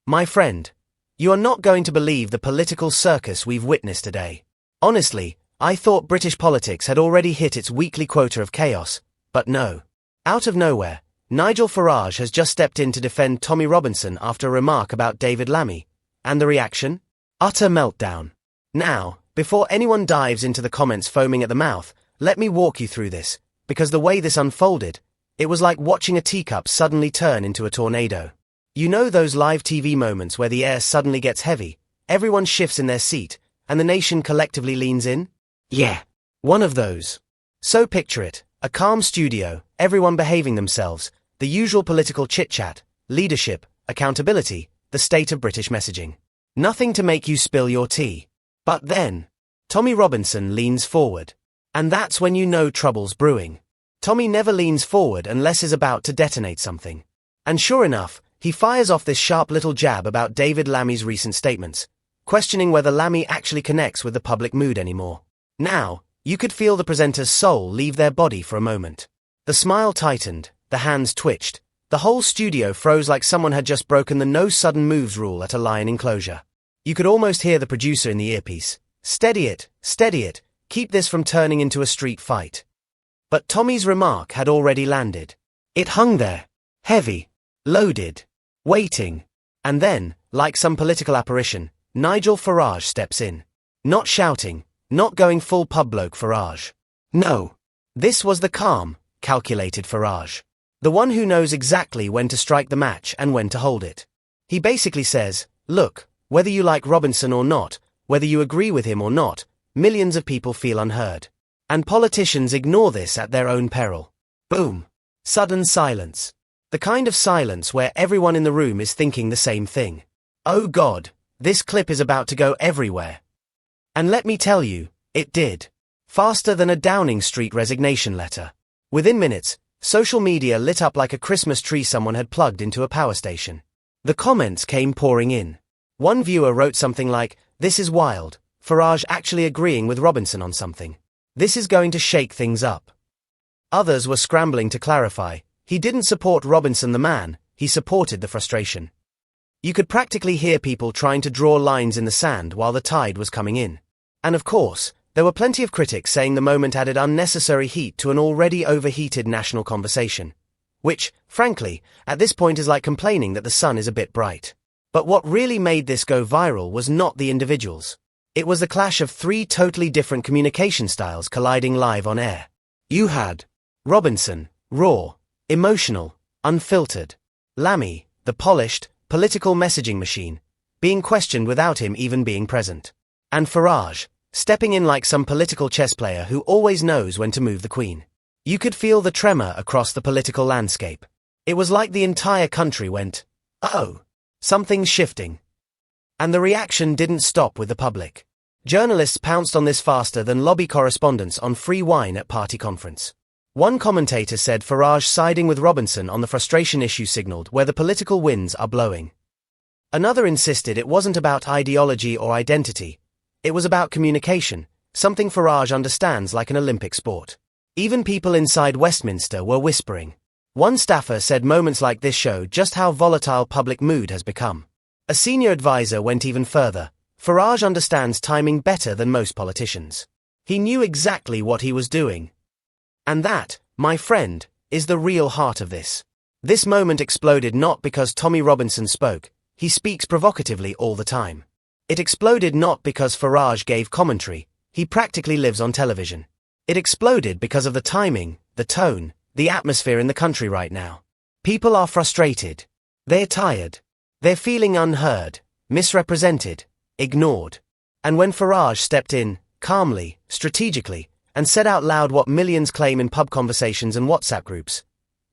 My friend, you are not going to believe the political circus we've witnessed today. Honestly, I thought British politics had already hit its weekly quota of chaos, but no. Out of nowhere, Nigel Farage has just stepped in to defend Tommy Robinson after a remark about David Lammy. And the reaction? Utter meltdown. Now, before anyone dives into the comments foaming at the mouth, let me walk you through this, because the way this unfolded, it was like watching a teacup suddenly turn into a tornado. You know those live TV moments where the air suddenly gets heavy, everyone shifts in their seat, and the nation collectively leans in? Yeah, one of those. So picture it, a calm studio, everyone behaving themselves, the usual political chit-chat, leadership, accountability, the state of British messaging. Nothing to make you spill your tea. But then, Tommy Robinson leans forward. And that's when you know trouble's brewing. Tommy never leans forward unless he's about to detonate something. And sure enough, he fires off this sharp little jab about David Lammy's recent statements, questioning whether Lammy actually connects with the public mood anymore. Now, you could feel the presenter's soul leave their body for a moment. The smile tightened, the hands twitched, the whole studio froze like someone had just broken the no sudden moves rule at a lion enclosure. You could almost hear the producer in the earpiece. Steady it, keep this from turning into a street fight. But Tommy's remark had already landed. It hung there, heavy, loaded, waiting. And then, like some political apparition, Nigel Farage steps in. Not shouting, not going full pub bloke Farage. No. This was the calm, calculated Farage. The one who knows exactly when to strike the match and when to hold it. He basically says, look, whether you like Robinson or not, whether you agree with him or not, millions of people feel unheard. And politicians ignore this at their own peril. Boom. Sudden silence. The kind of silence where everyone in the room is thinking the same thing. Oh God, this clip is about to go everywhere. And let me tell you, it did. Faster than a Downing Street resignation letter. Within minutes, social media lit up like a Christmas tree someone had plugged into a power station. The comments came pouring in. One viewer wrote something like, "This is wild, Farage actually agreeing with Robinson on something. This is going to shake things up." Others were scrambling to clarify, he didn't support Robinson the man, he supported the frustration. You could practically hear people trying to draw lines in the sand while the tide was coming in. And of course, there were plenty of critics saying the moment added unnecessary heat to an already overheated national conversation. Which, frankly, at this point is like complaining that the sun is a bit bright. But what really made this go viral was not the individuals. It was the clash of three totally different communication styles colliding live on air. You had Robinson, raw, emotional, unfiltered. Lammy, the polished, political messaging machine, being questioned without him even being present. And Farage, stepping in like some political chess player who always knows when to move the queen. You could feel the tremor across the political landscape. It was like the entire country went, oh, something's shifting. And the reaction didn't stop with the public. Journalists pounced on this faster than lobby correspondents on free wine at party conference. One commentator said Farage siding with Robinson on the frustration issue signaled where the political winds are blowing. Another insisted it wasn't about ideology or identity. It was about communication, something Farage understands like an Olympic sport. Even people inside Westminster were whispering. One staffer said moments like this show just how volatile public mood has become. A senior advisor went even further. Farage understands timing better than most politicians. He knew exactly what he was doing. And that, my friend, is the real heart of this. This moment exploded not because Tommy Robinson spoke. He speaks provocatively all the time. It exploded not because Farage gave commentary. He practically lives on television. It exploded because of the timing, the tone, the atmosphere in the country right now. People are frustrated. They're tired. They're feeling unheard, misrepresented, ignored. And when Farage stepped in, calmly, strategically, and said out loud what millions claim in pub conversations and WhatsApp groups,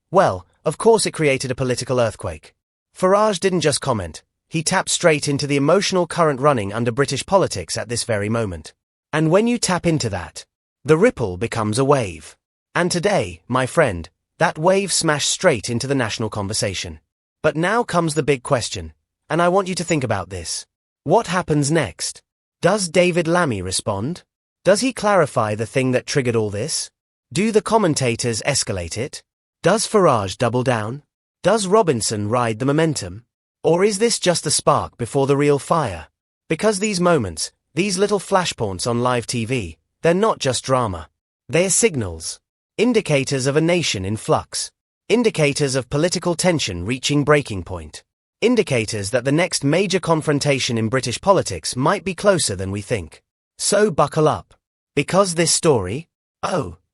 well, of course it created a political earthquake. Farage didn't just comment, he tapped straight into the emotional current running under British politics at this very moment. And when you tap into that, the ripple becomes a wave. And today, my friend, that wave smashed straight into the national conversation. But now comes the big question, and I want you to think about this. What happens next? Does David Lammy respond? Does he clarify the thing that triggered all this? Do the commentators escalate it? Does Farage double down? Does Robinson ride the momentum? Or is this just the spark before the real fire? Because these moments, these little flashpoints on live TV, they're not just drama. They're signals. Indicators of a nation in flux. Indicators of political tension reaching breaking point. Indicators that the next major confrontation in British politics might be closer than we think. So buckle up. Because this story,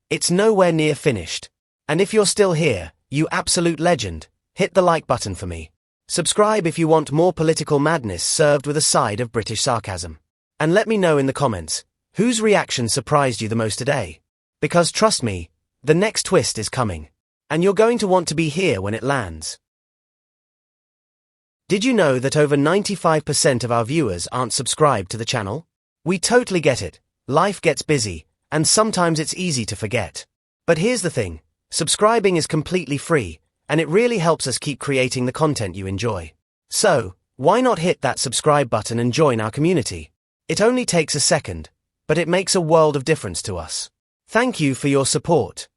it's nowhere near finished. And if you're still here, you absolute legend, hit the like button for me. Subscribe if you want more political madness served with a side of British sarcasm. And let me know in the comments, whose reaction surprised you the most today? Because trust me, the next twist is coming. And you're going to want to be here when it lands. Did you know that over 95% of our viewers aren't subscribed to the channel? We totally get it. Life gets busy, and sometimes it's easy to forget. But here's the thing, subscribing is completely free, and it really helps us keep creating the content you enjoy. So, why not hit that subscribe button and join our community? It only takes a second, but it makes a world of difference to us. Thank you for your support.